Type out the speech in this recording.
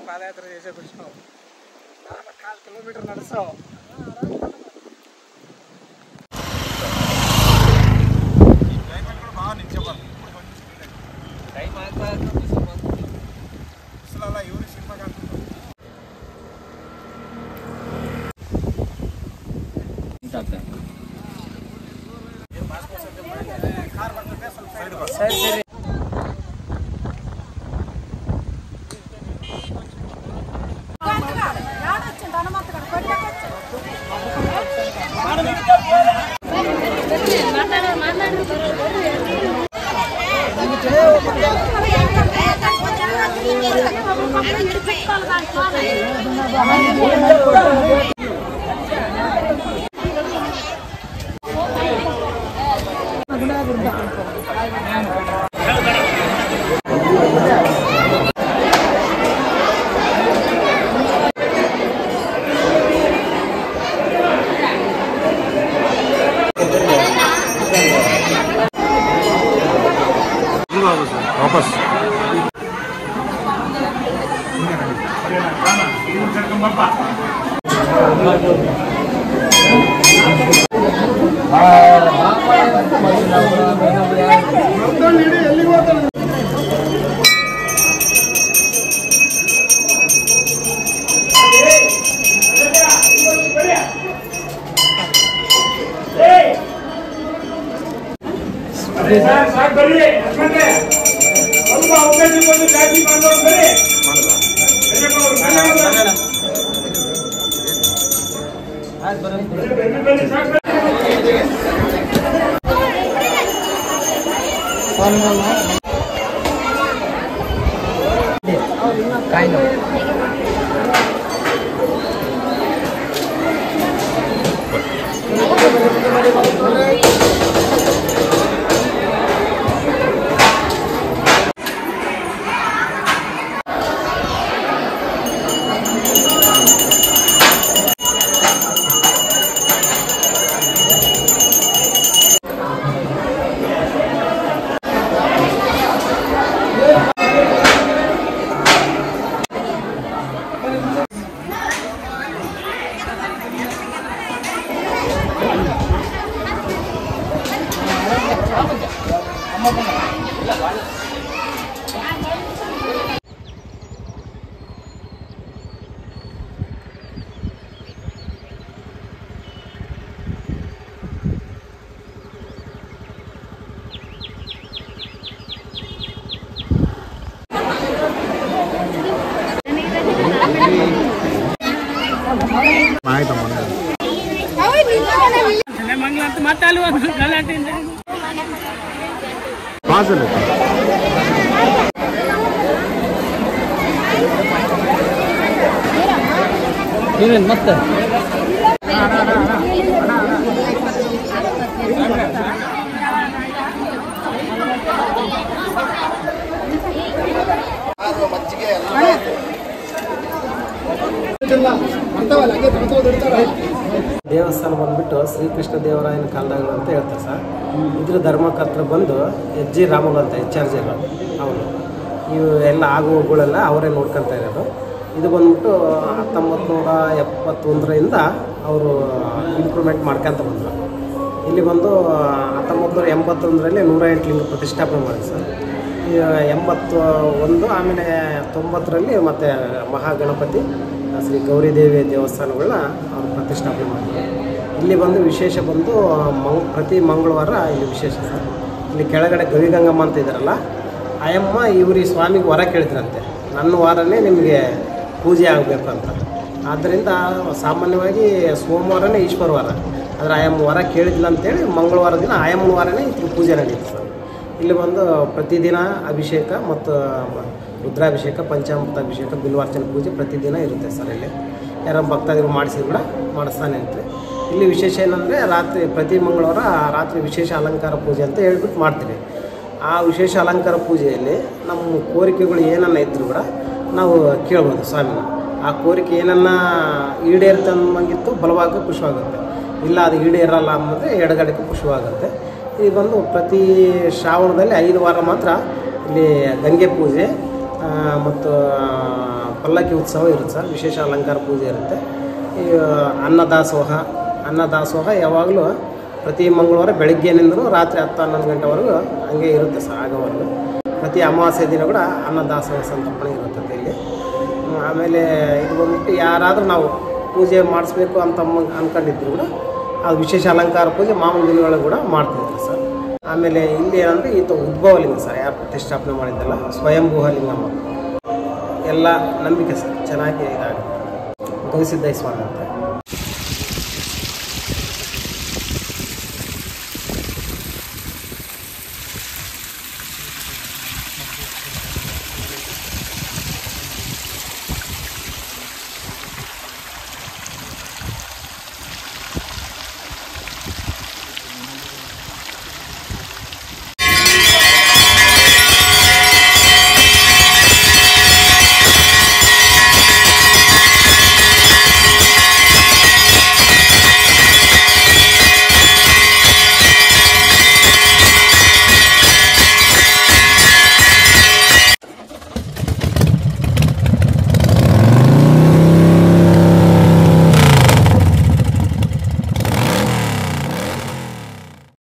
ಪಾದಯಾತ್ರೆ చేసే కూర్చున్నావు 4 కిలోమీటర్ నడుస్తావు క్లైమేట్ కూడా బాగా నిచ్చబడి టైం ఆగుతా అసలు ఎవరి సినిమా కాకుండా సరే సరే वापस kind of ಮತ್ತೆ ದೇವಸ್ಥಾನ ಬಂದ್ಬಿಟ್ಟು ಶ್ರೀಕೃಷ್ಣ ದೇವರಾಯನ ಕಾಲದಾಗ ಅಂತ ಹೇಳ್ತಾರೆ ಸರ್. ಇದ್ರ ಧರ್ಮಕರ್ತರು ಬಂದು ಎಚ್ ಜಿ ರಾಮುಲು ಅಂತ HR ಅವನು ಇವು ಎಲ್ಲ ಆಗುಗಳೆಲ್ಲ ಅವರೇ ನೋಡ್ಕೊತಾ ಇರೋದು. ಇದು ಬಂದ್ಬಿಟ್ಟು 1971ರಿಂದ ಅವರು ಇಂಪ್ರೂವ್ಮೆಂಟ್ ಮಾಡ್ಕೊತ ಬಂದರು. ಇಲ್ಲಿ ಬಂದು 1981ರಲ್ಲಿ 108 ಲಿಂಗ ಪ್ರತಿಷ್ಠಾಪನೆ ಮಾಡಿ ಸರ್. 81 ಆಮೇಲೆ 90ರಲ್ಲಿ ಮತ್ತು ಮಹಾಗಣಪತಿ ಶ್ರೀ ಗೌರಿದೇವಿ ದೇವಸ್ಥಾನಗಳನ್ನ ಅವರು ಪ್ರತಿಷ್ಠಾಪನೆ ಮಾಡಿದ್ರು. ಇಲ್ಲಿ ಬಂದು ವಿಶೇಷ ಬಂದು ಪ್ರತಿ ಮಂಗಳವಾರ ಇಲ್ಲಿ ವಿಶೇಷ ಸರ್. ಇಲ್ಲಿ ಕೆಳಗಡೆ ಗವಿಗಂಗಮ್ಮ ಅಂತ ಇದ್ದಾರಲ್ಲ, ಆಯಮ್ಮ ಇವ್ರಿ ಸ್ವಾಮಿಗೆ ವರ ಕೇಳಿದ್ರಂತೆ, ನನ್ನ ವಾರನೇ ನಿಮಗೆ ಪೂಜೆ ಆಗಬೇಕು ಅಂತ. ಆದ್ದರಿಂದ ಸಾಮಾನ್ಯವಾಗಿ ಸೋಮವಾರನೇ ಈಶ್ವರ ವಾರ, ಆದರೆ ಆಯಮ್ಮ ವರ ಕೇಳಿದ್ಲ ಅಂತೇಳಿ ಮಂಗಳವಾರ ದಿನ ಆಯಮ್ಮನ ವಾರನೇ ಇದ್ರ ಪೂಜೆ ನಡೆಯುತ್ತೆ ಸರ್. ಇಲ್ಲಿ ಬಂದು ಪ್ರತಿದಿನ ಅಭಿಷೇಕ ಮತ್ತು ರುದ್ರಾಭಿಷೇಕ, ಪಂಚಾಮೃತಾಭಿಷೇಕ, ಬಿಲ್ವಾರ್ಚನೆ ಪೂಜೆ ಪ್ರತಿದಿನ ಇರುತ್ತೆ ಸರ್. ಇಲ್ಲಿ ಯಾರೋ ಭಕ್ತಾದಿಗಳು ಮಾಡಿಸಿದ್ರು ಕೂಡ ಮಾಡಿಸ್ತಾನೆ ಇರ್ತಾರೆ. ಇಲ್ಲಿ ವಿಶೇಷ ಏನಂದರೆ ರಾತ್ರಿ ಪ್ರತಿ ಮಂಗಳವಾರ ರಾತ್ರಿ ವಿಶೇಷ ಅಲಂಕಾರ ಪೂಜೆ ಅಂತ ಹೇಳ್ಬಿಟ್ಟು ಮಾಡ್ತೀವಿ. ಆ ವಿಶೇಷ ಅಲಂಕಾರ ಪೂಜೆಯಲ್ಲಿ ನಮ್ಮ ಕೋರಿಕೆಗಳು ಏನನ್ನ ಇದ್ದರೂ ಕೂಡ ನಾವು ಕೇಳ್ಬೋದು ಸ್ವಾಮಿನ. ಆ ಕೋರಿಕೆ ಏನನ್ನ ಈಡೇರುತ್ತೆ ಅನ್ನೋಂಗಿತ್ತು ಬಲವಾಗಿ ಖುಷಿಯಾಗುತ್ತೆ, ಇಲ್ಲ ಅದು ಈಡೇರಲ್ಲ ಅನ್ನೋದ್ರೆ ಎಡಗಡೆಗೆ ಖುಷಿಯಾಗುತ್ತೆ. ಇದು ಬಂದು ಪ್ರತಿ ಶ್ರಾವಣದಲ್ಲಿ 5 ವಾರ ಮಾತ್ರ ಇಲ್ಲಿ ಗಂಗೆ ಪೂಜೆ ಮತ್ತು ಪಲ್ಲಕ್ಕಿ ಉತ್ಸವ ಇರುತ್ತೆ ಸರ್. ವಿಶೇಷ ಅಲಂಕಾರ ಪೂಜೆ ಇರುತ್ತೆ. ಈ ಅನ್ನದಾಸೋಹ ಯಾವಾಗಲೂ ಪ್ರತಿ ಮಂಗಳವಾರ ಬೆಳಗ್ಗೆನಿಂದಲೂ ರಾತ್ರಿ 10-11 ಗಂಟೆವರೆಗೂ ಹಂಗೆ ಇರುತ್ತೆ ಸರ್. ಆಗೋವರೆಗೂ ಪ್ರತಿ ಅಮಾವಾಸ್ಯೆ ದಿನ ಕೂಡ ಅನ್ನದಾಸೋಹ ಸಂತರ್ಪಣೆ ಇರುತ್ತದೆ ಇಲ್ಲಿ. ಆಮೇಲೆ ಇದು ಬಂದ್ಬಿಟ್ಟು ಯಾರಾದರೂ ನಾವು ಪೂಜೆ ಮಾಡಿಸ್ಬೇಕು ಅಂತ ಅಂದ್ಕೊಂಡಿದ್ರು ಕೂಡ ಅದು ವಿಶೇಷ ಅಲಂಕಾರ ಪೂಜೆ ಮಾಮೂಲು ದಿನಗಳು ಕೂಡ ಮಾಡ್ತಿದ್ದಾರೆ ಸರ್. ಆಮೇಲೆ ಇಲ್ಲಿ ಏನಂದರೆ ಉದ್ಭವಲಿಂಗ ಸರ್, ಯಾರು ಪ್ರತಿಷ್ಠಾಪನೆ ಮಾಡಿದ್ದಲ್ಲ, ಸ್ವಯಂಭೂ ಲಿಂಗಮ್ಮ ಎಲ್ಲ ನಂಬಿಕೆ ಸರ್, ಚೆನ್ನಾಗಿ ಇದಾಗುತ್ತೆ. ಗವಿಸಿದ್ದಯ್ಯ ಸ್ವಾಮಿ ಅಂತ.